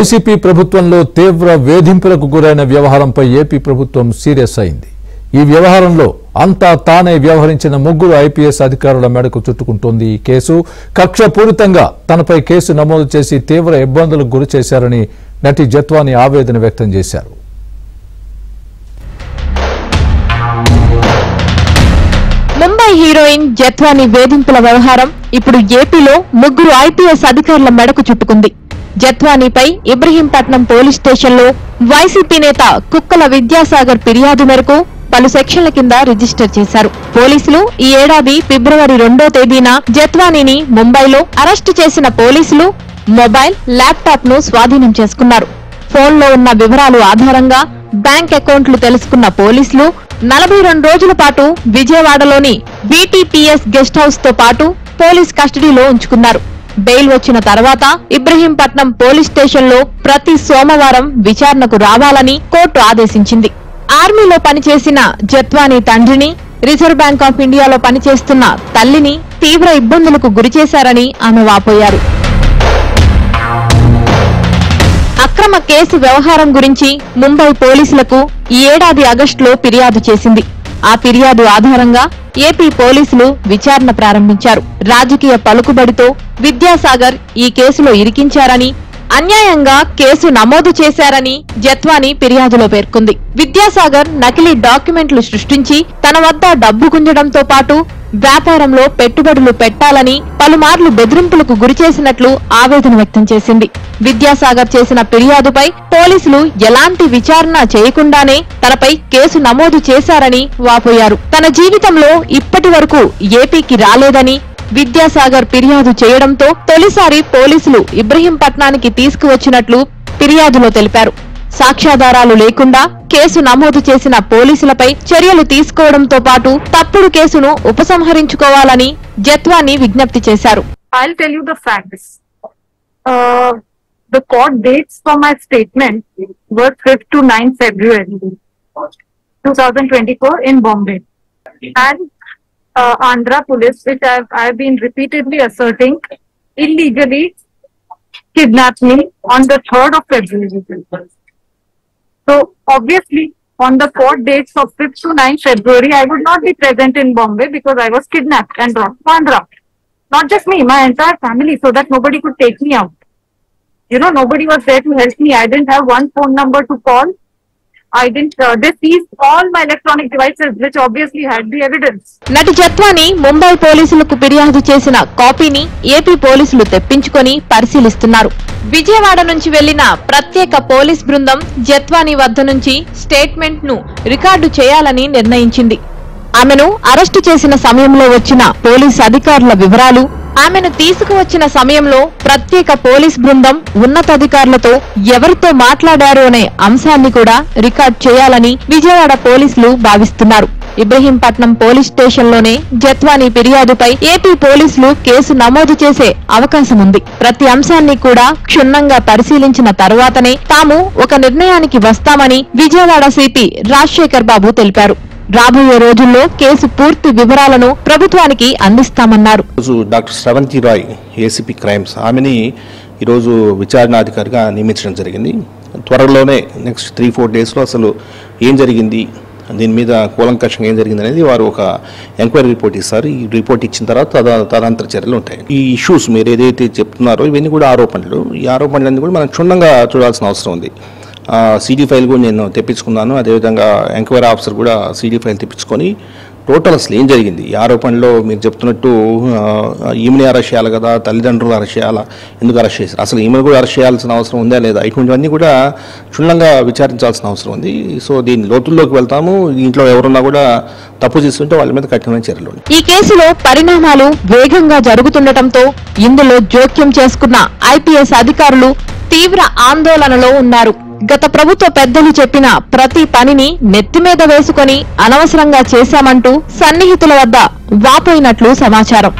YCP ప్రభుత్వంలో తీవ్ర వేధింపులకు గురైన వ్యవహారంపై ఏపీ ప్రభుత్వం సీరియస్ అయింది. ఈ వ్యవహారంలో అంతా తానే వ్యవహరించిన ముగ్గురు ఐపీఎస్ అధికారుల మెడకు చుట్టుకుంటోంది. ఈ కేసు కక్షపూరితంగా తనపై కేసు నమోదు చేసి తీవ్ర ఇబ్బందులకు గురి చేశారని నటి జత్వాని ఆవేదన వ్యక్తం చేశారు. ముంబై హీరోయిన్ జత్వాని వేధింపుల వ్యవహారం ఇప్పుడు ఏపీలో ముగ్గురు ఐపీఎస్ అధికారుల మెడకు చుట్టుకుంది. జత్వానిపై ఇబ్రహీంపట్నం పోలీస్ స్టేషన్లో వైసీపీ నేత కుక్కల విద్యాసాగర్ ఫిర్యాదు మేరకు పలు సెక్షన్ల కింద రిజిస్టర్ చేశారు. పోలీసులు ఈ ఏడాది ఫిబ్రవరి 2వ తేదీన జత్వానిని ముంబైలో అరెస్టు చేసిన పోలీసులు మొబైల్, ల్యాప్టాప్ ను స్వాధీనం చేసుకున్నారు. ఫోన్లో ఉన్న వివరాలు ఆధారంగా బ్యాంక్ అకౌంట్లు తెలుసుకున్న పోలీసులు 42 రోజుల పాటు విజయవాడలోని బీటీపీఎస్ గెస్ట్ హౌస్ తో పాటు పోలీస్ కస్టడీలో ఉంచుకున్నారు. బెయిల్ వచ్చిన తర్వాత ఇబ్రహీంపట్నం పోలీస్ స్టేషన్లో ప్రతి సోమవారం విచారణకు రావాలని కోర్టు ఆదేశించింది. ఆర్మీలో పనిచేసిన జత్వాని తండ్రిని, రిజర్వ్ బ్యాంక్ ఆఫ్ ఇండియాలో పనిచేస్తున్న తల్లిని తీవ్ర ఇబ్బందులకు గురిచేశారని ఆమె వాపోయారు. అక్రమ కేసు వ్యవహారం గురించి ముంబై పోలీసులకు ఈ ఏడాది ఆగస్టులో ఫిర్యాదు చేసింది. ఆ ఫిర్యాదు ఆధారంగా ఏపీ పోలీసులు విచారణ ప్రారంభించారు. రాజకీయ పలుకుబడితో విద్యాసాగర్ ఈ కేసులో ఇరికించారని, అన్యాయంగా కేసు నమోదు చేశారని జత్వాని ఫిర్యాదులో పేర్కొంది. విద్యాసాగర్ నకిలీ డాక్యుమెంట్లు సృష్టించి తన వద్ద డబ్బు గుంజడంతో పాటు వ్యాపారంలో పెట్టుబడులు పెట్టాలని పలుమార్లు బెదిరింపులకు గురిచేసినట్లు ఆవేదన వ్యక్తం చేసింది. విద్యాసాగర్ చేసిన ఫిర్యాదుపై పోలీసులు ఎలాంటి విచారణ చేయకుండానే తనపై కేసు నమోదు చేశారని వాపోయారు. తన జీవితంలో ఇప్పటి వరకు ఏపీకి రాలేదని విద్యాసాగర్ ఫిర్యాదు చేయడంతో తొలిసారి పోలీసులు ఇబ్రహీంపట్నానికి తీసుకువచ్చినట్లు ఫిర్యాదులో తెలిపారు. సాక్ష్యాధారాలు లేకుండా కేసు నమోదు చేసిన పోలీసులపై చర్యలు తీసుకోవడంతో పాటు తప్పుడు కేసును ఉపసంహరించుకోవాలని జత్వాని విజ్ఞప్తి చేశారు. I'll tell you the facts. The court dates for my statement were 5th to 9th February 2024 in Bombay. And Andhra police, which I've been repeatedly asserting, illegally kidnapped me on the 3rd of February. So obviously on the court dates of 5th to 9th February, I would not be present in Bombay because I was kidnapped and brought to Andhra. Not just me, my entire family, so that nobody could take me out. You know, nobody was there to help me. I didn't have one phone number to call. They seized all my electronic devices, which obviously had the evidence. నటి జత్వాని ముంబై పోలీసులకు ఫిర్యాదు చేసిన కాపీని AP పోలీసులు తెప్పించుకొని పరిశీలిస్తున్నారు. విజయవాడ నుంచి వెళ్లిన ప్రత్యేక పోలీస్ బృందం జత్వాని వద్ద నుంచి స్టేట్మెంట్ ను రికార్డు చేయాలని నిర్ణయించింది. ఆమెను అరెస్టు చేసిన సమయంలో వచ్చిన పోలీస్ అధికారుల వివరాలు, ఆమెను తీసుకువచ్చిన సమయంలో ప్రత్యేక పోలీస్ బృందం ఉన్నతాధికారులతో ఎవరితో మాట్లాడారో అనే అంశాన్ని కూడా రికార్డ్ చేయాలని విజయవాడ పోలీసులు భావిస్తున్నారు. ఇబ్రహీంపట్నం పోలీస్ స్టేషన్లోనే జత్వాని ఫిర్యాదుపై ఏపీ పోలీసులు కేసు నమోదు చేసే అవకాశం ఉంది. ప్రతి అంశాన్ని కూడా క్షుణ్ణంగా పరిశీలించిన తర్వాతనే తాము ఒక నిర్ణయానికి వస్తామని విజయవాడ సిపి రాజశేఖర్ బాబు తెలిపారు. రాబోయే రోజుల్లో కేసు పూర్తి వివరాలను ప్రభుత్వానికి అందిస్తామన్నారు. Doctor Sravanthi Roy, ACP crimes, ఆమెని ఈరోజు విచారణాధికారిగా నియమించడం జరిగింది. త్వరలోనే నెక్స్ట్ 3-4 డేస్లో అసలు ఏం జరిగింది, దీని మీద కూలంకషంగా ఏం జరిగింది అనేది వారు ఒక ఎంక్వైరీ రిపోర్ట్ ఇస్తారు. ఈ రిపోర్ట్ ఇచ్చిన తర్వాత తదనంతర చర్యలు ఉంటాయి. ఈ ఇష్యూస్ మీరు ఏదైతే చెప్తున్నారో ఇవన్నీ కూడా ఆరోపణలు. ఈ ఆరోపణలన్నీ కూడా మనం క్షుణ్ణంగా చూడాల్సిన అవసరం ఉంది. సీడీ ఫైల్ కూడా నేను తెప్పించుకున్నాను. అదేవిధంగా ఎంక్వైరీ ఆఫీసర్ కూడా సీడీ ఫైల్ తెప్పించుకొని టోటల్ అసలు ఏం జరిగింది, ఈ ఆరోపణలో మీరు చెప్తున్నట్టు ఈమెని అరెస్ట్ చేయాలి కదా, తల్లిదండ్రులు అరెస్ట్ చేయాలా, ఎందుకు అరెస్ట్ చేశారు, అసలు ఈమెను కూడా అరెస్ట్ చేయాల్సిన అవసరం ఉందా లేదా, ఇటువంటివన్నీ కూడా క్షుణ్ణంగా విచారించాల్సిన అవసరం ఉంది. సో దీని లోతుల్లోకి వెళ్తాము. దీంట్లో ఎవరున్నా కూడా తప్పు చేస్తుంటే వాళ్ళ మీద కఠినమైన చర్యలు. ఈ కేసులో పరిణామాలు వేగంగా జరుగుతుండటంతో ఇందులో జోక్యం చేసుకున్న ఐపీఎస్ అధికారులు తీవ్ర ఆందోళనలో ఉన్నారు. గత ప్రభుత్వ పెద్దలు చెప్పిన ప్రతి పనిని నెత్తిమీద వేసుకొని అనవసరంగా చేశామంటూ సన్నిహితుల వద్ద వాపోయినట్లు సమాచారం.